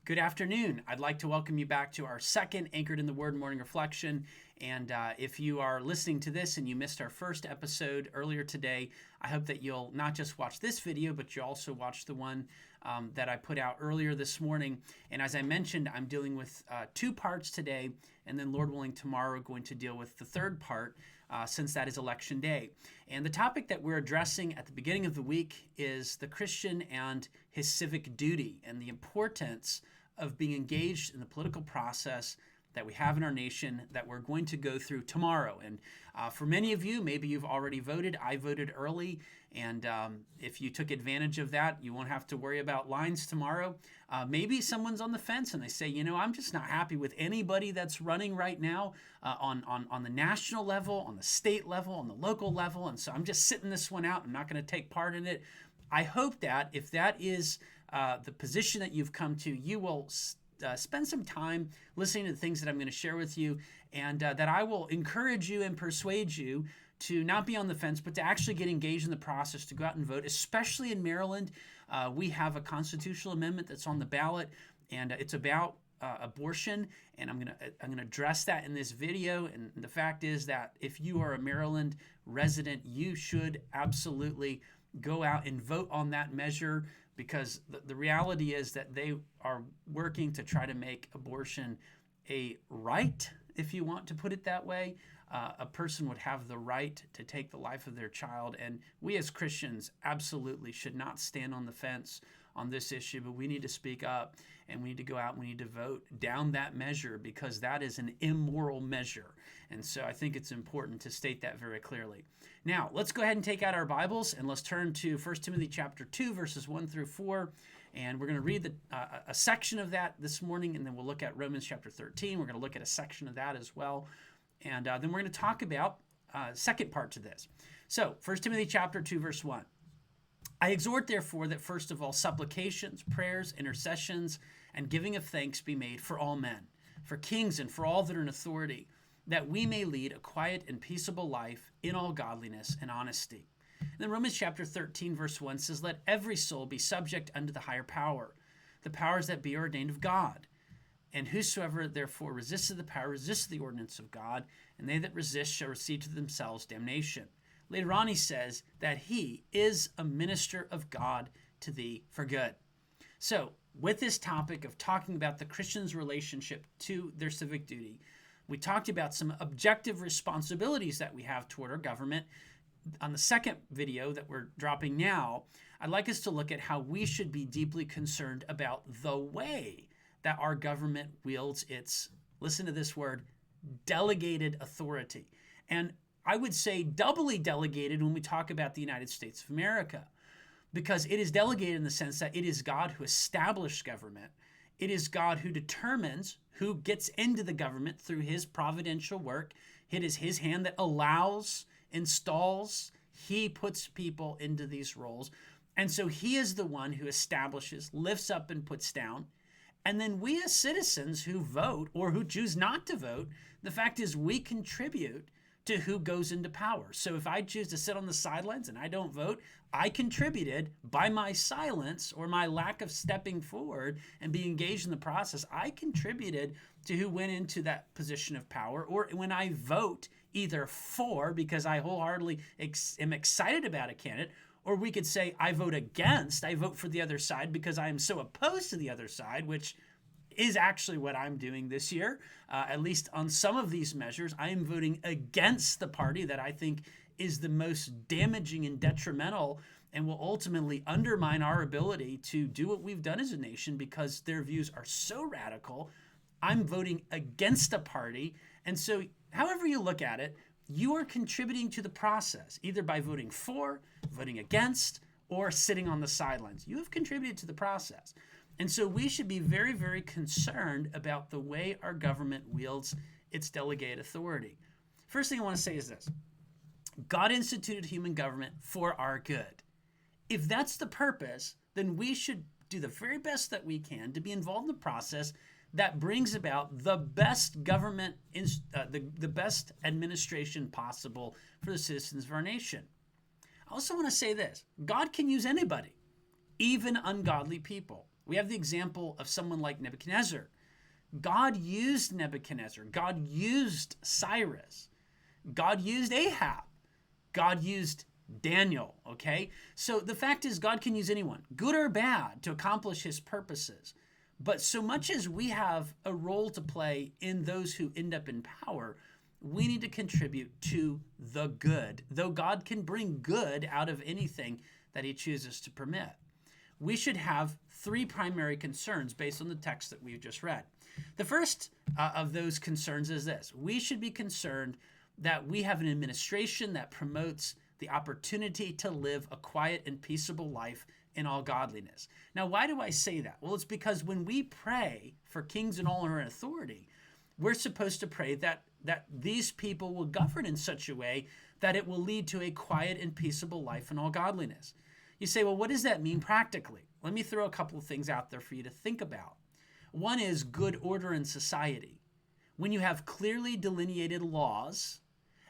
Good afternoon. I'd like to welcome you back to our second Anchored in the Word morning reflection. And if you are listening to this and you missed our first episode earlier today, I hope that you'll not just watch this video, but you'll also watch the one that I put out earlier this morning. And as I mentioned, I'm dealing with two parts today, and then Lord willing, tomorrow going to deal with the third part since that is election day. And the topic that we're addressing at the beginning of the week is the Christian and his civic duty and the importance of being engaged in the political process that we have in our nation that we're going to go through tomorrow. And for many of you, maybe you've already voted. I voted early, and if you took advantage of that, you won't have to worry about lines tomorrow. Maybe someone's on the fence and they say, I'm just not happy with anybody that's running right now on the national level, on the state level, on the local level, and so I'm just sitting this one out. I'm not going to take part in it. I hope that if that is the position that you've come to, you will spend some time listening to the things that I'm going to share with you, and that I will encourage you and persuade you to not be on the fence, but to actually get engaged in the process, to go out and vote, especially in Maryland. We have a constitutional amendment that's on the ballot, and it's about abortion, and I'm gonna address that in this video. And the fact is that if you are a Maryland resident, you should absolutely go out and vote on that measure, because the reality is that they are working to try to make abortion a right, if you want to put it that way. A person would have the right to take the life of their child, and we as Christians absolutely should not stand on the fence on this issue, but we need to speak up, and we need to go out and we need to vote down that measure, because that is an immoral measure. And so I think it's important to state that very clearly. Now, let's go ahead and take out our Bibles, and let's turn to 1 Timothy chapter 2, verses 1 through 4. And we're going to read a section of that this morning, and then we'll look at Romans chapter 13. We're going to look at a section of that as well. And then we're going to talk about second part to this. So, 1 Timothy chapter 2, verse 1. I exhort, therefore, that first of all supplications, prayers, intercessions, and giving of thanks be made for all men, for kings and for all that are in authority, that we may lead a quiet and peaceable life in all godliness and honesty. And then Romans chapter 13, verse 1 says, let every soul be subject unto the higher power, the powers that be ordained of God. And whosoever therefore resisteth the power resisteth the ordinance of God, and they that resist shall receive to themselves damnation. Later on he says that he is a minister of God to thee for good. So with this topic of talking about the Christian's relationship to their civic duty, we talked about some objective responsibilities that we have toward our government. On the second video that we're dropping now, I'd like us to look at how we should be deeply concerned about the way that our government wields its, listen to this word, delegated authority. And I would say doubly delegated when we talk about the United States of America, because it is delegated in the sense that it is God who established government. It is God who determines who gets into the government through his providential work. It is his hand that allows, installs, he puts people into these roles. And so he is the one who establishes, lifts up, and puts down. And then we as citizens who vote or who choose not to vote, the fact is we contribute to who goes into power. So if I choose to sit on the sidelines and I don't vote, I contributed by my silence or my lack of stepping forward and being engaged in the process. I contributed to who went into that position of power. Or when I vote either for, because I wholeheartedly am excited about a candidate, or we could say I vote against, I vote for the other side because I am so opposed to the other side, which is actually what I'm doing this year. At least on some of these measures, I am voting against the party that I think is the most damaging and detrimental and will ultimately undermine our ability to do what we've done as a nation, because their views are so radical. I'm voting against a party. And so however you look at it, you are contributing to the process, either by voting for, voting against, or sitting on the sidelines. You have contributed to the process. And so we should be very, very concerned about the way our government wields its delegated authority. First thing I want to say is this. God instituted human government for our good. If that's the purpose, then we should do the very best that we can to be involved in the process that brings about the best government, the best administration possible for the citizens of our nation. I also want to say this. God can use anybody, even ungodly people. We have the example of someone like Nebuchadnezzar. God used Nebuchadnezzar. God used Cyrus. God used Ahab. God used Daniel, okay? So the fact is, God can use anyone, good or bad, to accomplish his purposes. But so much as we have a role to play in those who end up in power, we need to contribute to the good, though God can bring good out of anything that he chooses to permit. We should have three primary concerns based on the text that we've just read. The first of those concerns is this: we should be concerned that we have an administration that promotes the opportunity to live a quiet and peaceable life in all godliness. Now, why do I say that? Well, it's because when we pray for kings and all who are in authority, we're supposed to pray that these people will govern in such a way that it will lead to a quiet and peaceable life in all godliness. You say, well, what does that mean practically? Let me throw a couple of things out there for you to think about. One is good order in society. When you have clearly delineated laws,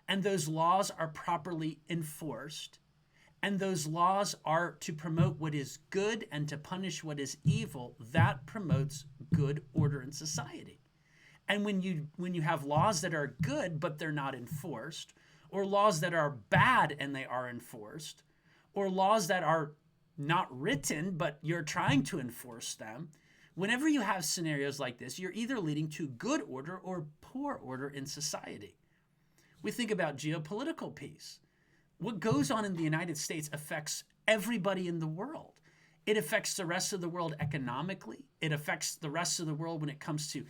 and those laws are properly enforced, and those laws are to promote what is good and to punish what is evil, that promotes good order in society. And when you have laws that are good but they're not enforced, or laws that are bad and they are enforced, or laws that are not written but you're trying to enforce them, whenever you have scenarios like this, you're either leading to good order or poor order in society. We think about geopolitical peace. What goes on in the United States affects everybody in the world. It affects the rest of the world economically. It affects the rest of the world when it comes to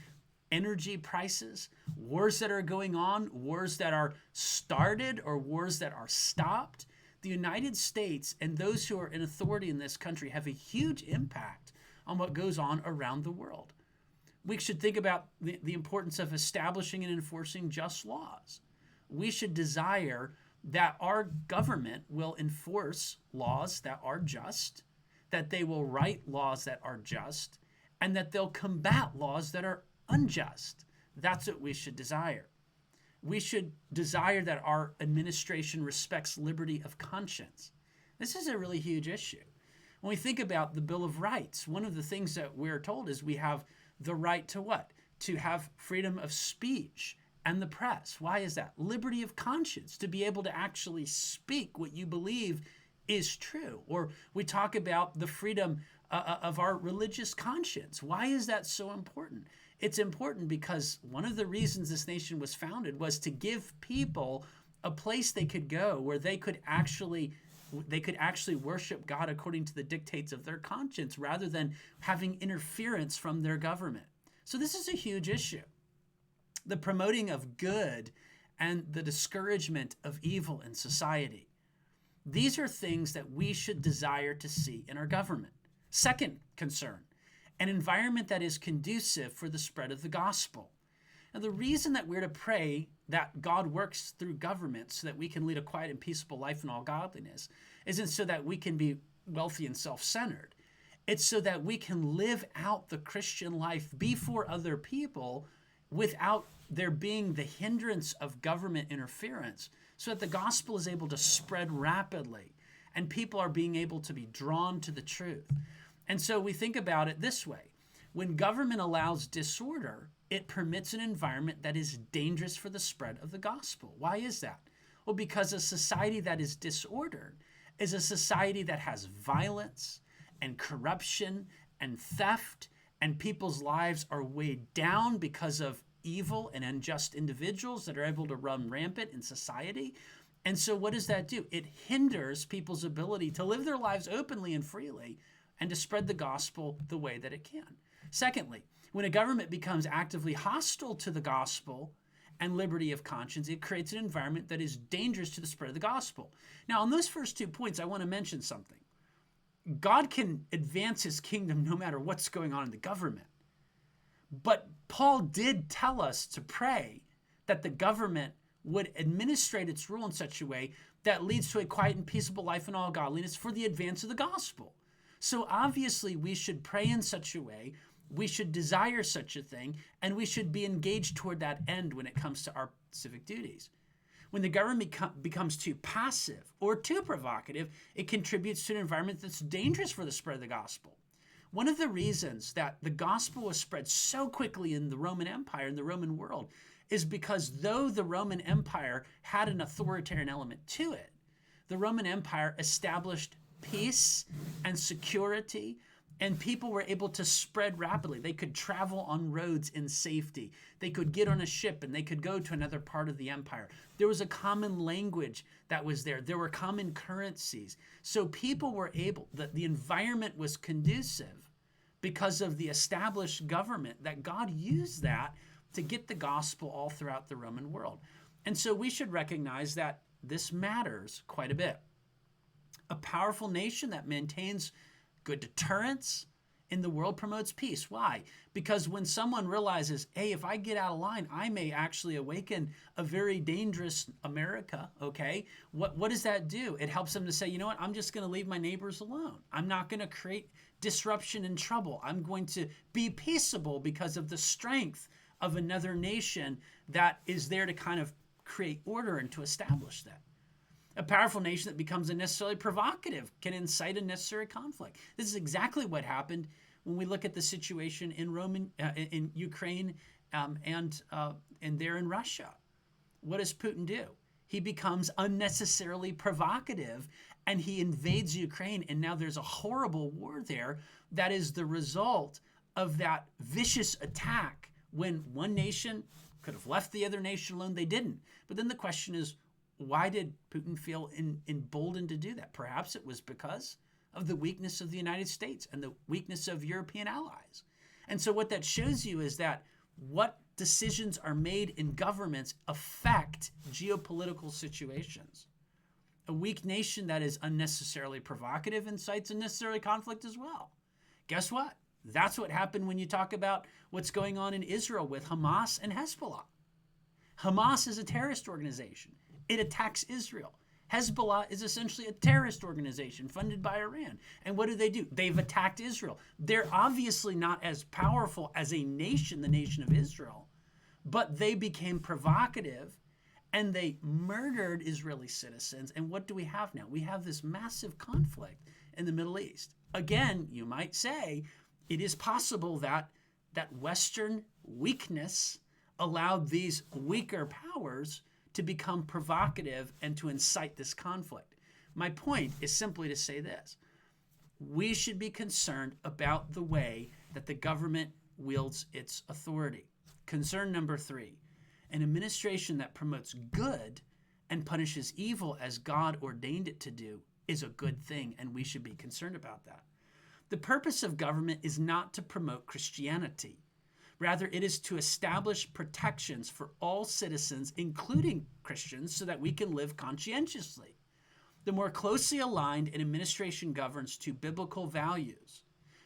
energy prices, wars that are going on, wars that are started or wars that are stopped. The United States and those who are in authority in this country have a huge impact on what goes on around the world. We should think about the importance of establishing and enforcing just laws. We should desire that our government will enforce laws that are just, that they will write laws that are just, and that they'll combat laws that are unjust. That's what we should desire. We should desire that our administration respects liberty of conscience. This is a really huge issue. When we think about the Bill of Rights, one of the things that we're told is we have the right to what? To have freedom of speech and the press. Why is that? Liberty of conscience, to be able to actually speak what you believe is true. Or we talk about the freedom of our religious conscience. Why is that so important? It's important because one of the reasons this nation was founded was to give people a place they could go where they could actually worship God according to the dictates of their conscience rather than having interference from their government. So this is a huge issue. The promoting of good and the discouragement of evil in society. These are things that we should desire to see in our government. Second concern, an environment that is conducive for the spread of the gospel. Now, the reason that we're to pray that God works through government so that we can lead a quiet and peaceable life in all godliness isn't so that we can be wealthy and self-centered. It's so that we can live out the Christian life before other people without there being the hindrance of government interference, so that the gospel is able to spread rapidly and people are being able to be drawn to the truth. And so we think about it this way. When government allows disorder, it permits an environment that is dangerous for the spread of the gospel. Why is that? Well, because a society that is disordered is a society that has violence and corruption and theft, and people's lives are weighed down because of evil and unjust individuals that are able to run rampant in society. And so what does that do? It hinders people's ability to live their lives openly and freely and to spread the gospel the way that it can. Secondly, when a government becomes actively hostile to the gospel and liberty of conscience, it creates an environment that is dangerous to the spread of the gospel. Now, on those first 2 points, I want to mention something. God can advance his kingdom no matter what's going on in the government. But Paul did tell us to pray that the government would administrate its rule in such a way that leads to a quiet and peaceable life in all godliness for the advance of the gospel. So obviously we should pray in such a way, we should desire such a thing, and we should be engaged toward that end when it comes to our civic duties. When the government becomes too passive or too provocative, it contributes to an environment that's dangerous for the spread of the gospel. One of the reasons that the gospel was spread so quickly in the Roman Empire, in the Roman world, is because though the Roman Empire had an authoritarian element to it, the Roman Empire established peace and security, and people were able to spread rapidly. They could travel on roads in safety. They could get on a ship and they could go to another part of the empire. There was a common language that was there. There were common currencies. So people were able, the environment was conducive because of the established government, that God used that to get the gospel all throughout the Roman world. And so we should recognize that this matters quite a bit. A powerful nation that maintains good deterrence in the world promotes peace. Why? Because when someone realizes, hey, if I get out of line, I may actually awaken a very dangerous America, okay? What does that do? It helps them to say, you know what, I'm just going to leave my neighbors alone. I'm not going to create disruption and trouble. I'm going to be peaceable because of the strength of another nation that is there to kind of create order and to establish that. A powerful nation that becomes unnecessarily provocative can incite unnecessary conflict. This is exactly what happened when we look at the situation in Ukraine and there in Russia. What does Putin do? He becomes unnecessarily provocative and he invades Ukraine, and now there's a horrible war there that is the result of that vicious attack when one nation could have left the other nation alone. They didn't. But then the question is, why did Putin feel emboldened to do that? Perhaps it was because of the weakness of the United States and the weakness of European allies. And so what that shows you is that what decisions are made in governments affect geopolitical situations. A weak nation that is unnecessarily provocative incites unnecessary conflict as well. Guess what? That's what happened when you talk about what's going on in Israel with Hamas and Hezbollah. Hamas is a terrorist organization. It attacks Israel. Hezbollah is essentially a terrorist organization funded by Iran. And what do? They've attacked Israel. They're obviously not as powerful as a nation, the nation of Israel, but they became provocative and they murdered Israeli citizens. And what do we have now? We have this massive conflict in the Middle East. Again, you might say it is possible that Western weakness allowed these weaker powers to become provocative and to incite this conflict. My point is simply to say this. We should be concerned about the way that the government wields its authority. Concern number 3, an administration that promotes good and punishes evil as God ordained it to do is a good thing, and we should be concerned about that. The purpose of government is not to promote Christianity. Rather, it is to establish protections for all citizens, including Christians, so that we can live conscientiously. The more closely aligned an administration governs to biblical values,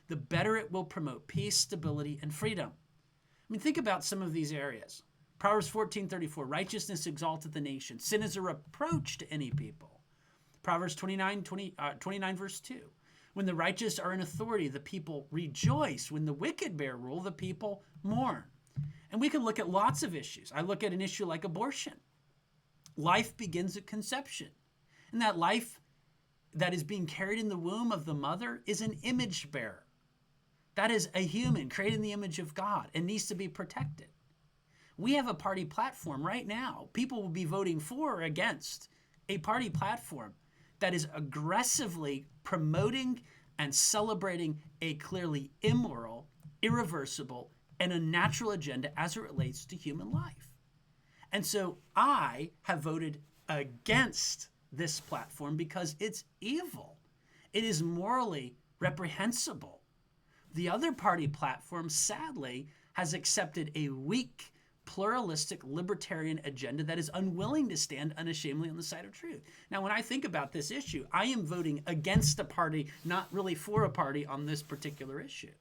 the better it will promote peace, stability, and freedom. I mean, think about some of these areas. Proverbs 14:34, righteousness exalteth the nation. Sin is a reproach to any people. Proverbs 29 verse 2. When the righteous are in authority, the people rejoice. When the wicked bear rule, the people mourn. And we can look at lots of issues. I look at an issue like abortion. Life begins at conception. And that life that is being carried in the womb of the mother is an image bearer. That is a human created in the image of God and needs to be protected. We have a party platform right now. People will be voting for or against a party platform that is aggressively promoting and celebrating a clearly immoral, irreversible, and unnatural agenda as it relates to human life. And so I have voted against this platform because it's evil. It is morally reprehensible. The other party platform, sadly, has accepted a weak, pluralistic, libertarian agenda that is unwilling to stand unashamedly on the side of truth. Now, when I think about this issue, I am voting against a party, not really for a party on this particular issue,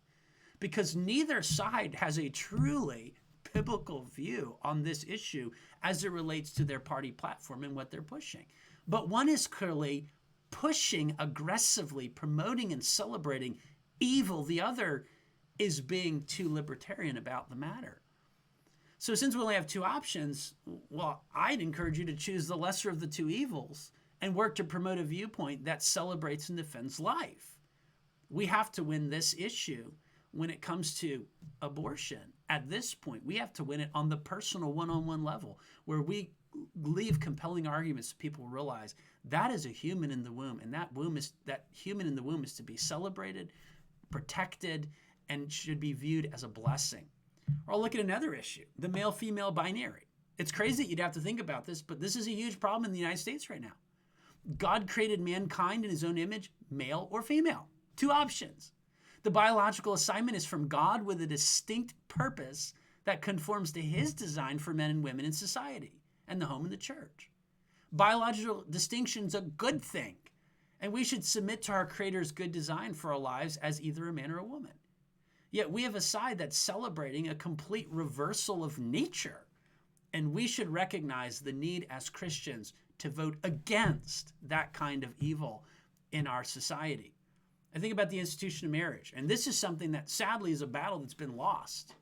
because neither side has a truly biblical view on this issue as it relates to their party platform and what they're pushing. But one is clearly pushing aggressively, promoting and celebrating evil. The other is being too libertarian about the matter. So since we only have two options, well, I'd encourage you to choose the lesser of the two evils and work to promote a viewpoint that celebrates and defends life. We have to win this issue when it comes to abortion. At this point, we have to win it on the personal one-on-one level, where we leave compelling arguments so people realize that is a human in the womb, and that human in the womb is to be celebrated, protected, and should be viewed as a blessing. Or I'll look at another issue, the male-female binary. It's crazy that you'd have to think about this, but this is a huge problem in the United States right now. God created mankind in his own image, male or female. Two options. The biological assignment is from God with a distinct purpose that conforms to his design for men and women in society and the home and the church. Biological distinction is a good thing, and we should submit to our Creator's good design for our lives as either a man or a woman. Yet we have a side that's celebrating a complete reversal of nature, and we should recognize the need as Christians to vote against that kind of evil in our society. I think about the institution of marriage, and this is something that sadly is a battle that's been lost.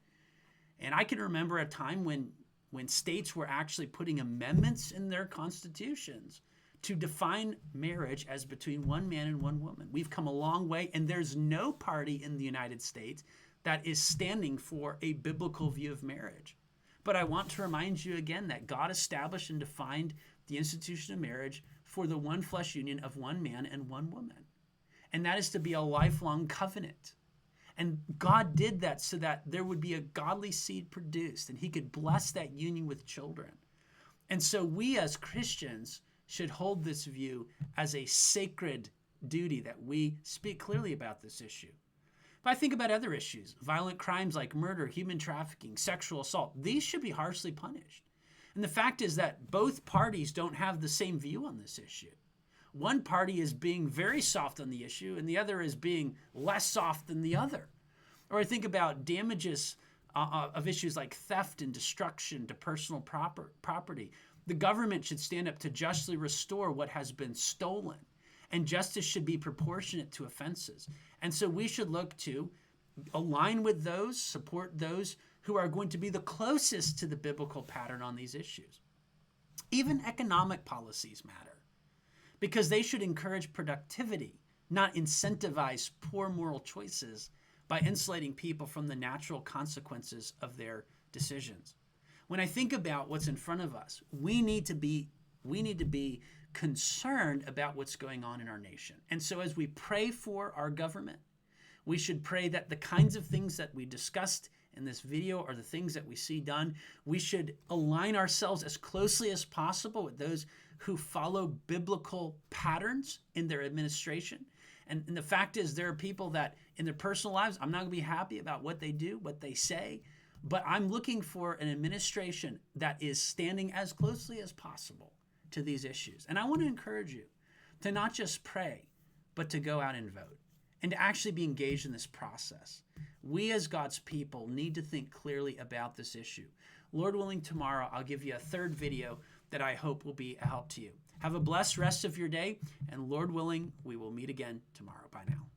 And I can remember a time when states were actually putting amendments in their constitutions to define marriage as between one man and one woman. We've come a long way, and there's no party in the United States that is standing for a biblical view of marriage. But I want to remind you again that God established and defined the institution of marriage for the one flesh union of one man and one woman. And that is to be a lifelong covenant. And God did that so that there would be a godly seed produced and he could bless that union with children. And so we as Christians should hold this view as a sacred duty that we speak clearly about this issue. If I think about other issues, violent crimes like murder, human trafficking, sexual assault, these should be harshly punished. And the fact is that both parties don't have the same view on this issue. One party is being very soft on the issue, and the other is being less soft than the other. Or I think about damages of issues like theft and destruction to personal property. The government should stand up to justly restore what has been stolen, and justice should be proportionate to offenses. And so we should look to align with those, support those who are going to be the closest to the biblical pattern on these issues. Even economic policies matter, because they should encourage productivity, not incentivize poor moral choices by insulating people from the natural consequences of their decisions. When I think about what's in front of us, we need to be concerned about what's going on in our nation. And so as we pray for our government, we should pray that the kinds of things that we discussed in this video are the things that we see done. We should align ourselves as closely as possible with those who follow biblical patterns in their administration. And the fact is, there are people that in their personal lives, I'm not going to be happy about what they do, what they say, but I'm looking for an administration that is standing as closely as possible to these issues. And I want to encourage you to not just pray, but to go out and vote and to actually be engaged in this process. We as God's people need to think clearly about this issue. Lord willing, tomorrow I'll give you a third video that I hope will be a help to you. Have a blessed rest of your day, and Lord willing, we will meet again tomorrow. Bye now.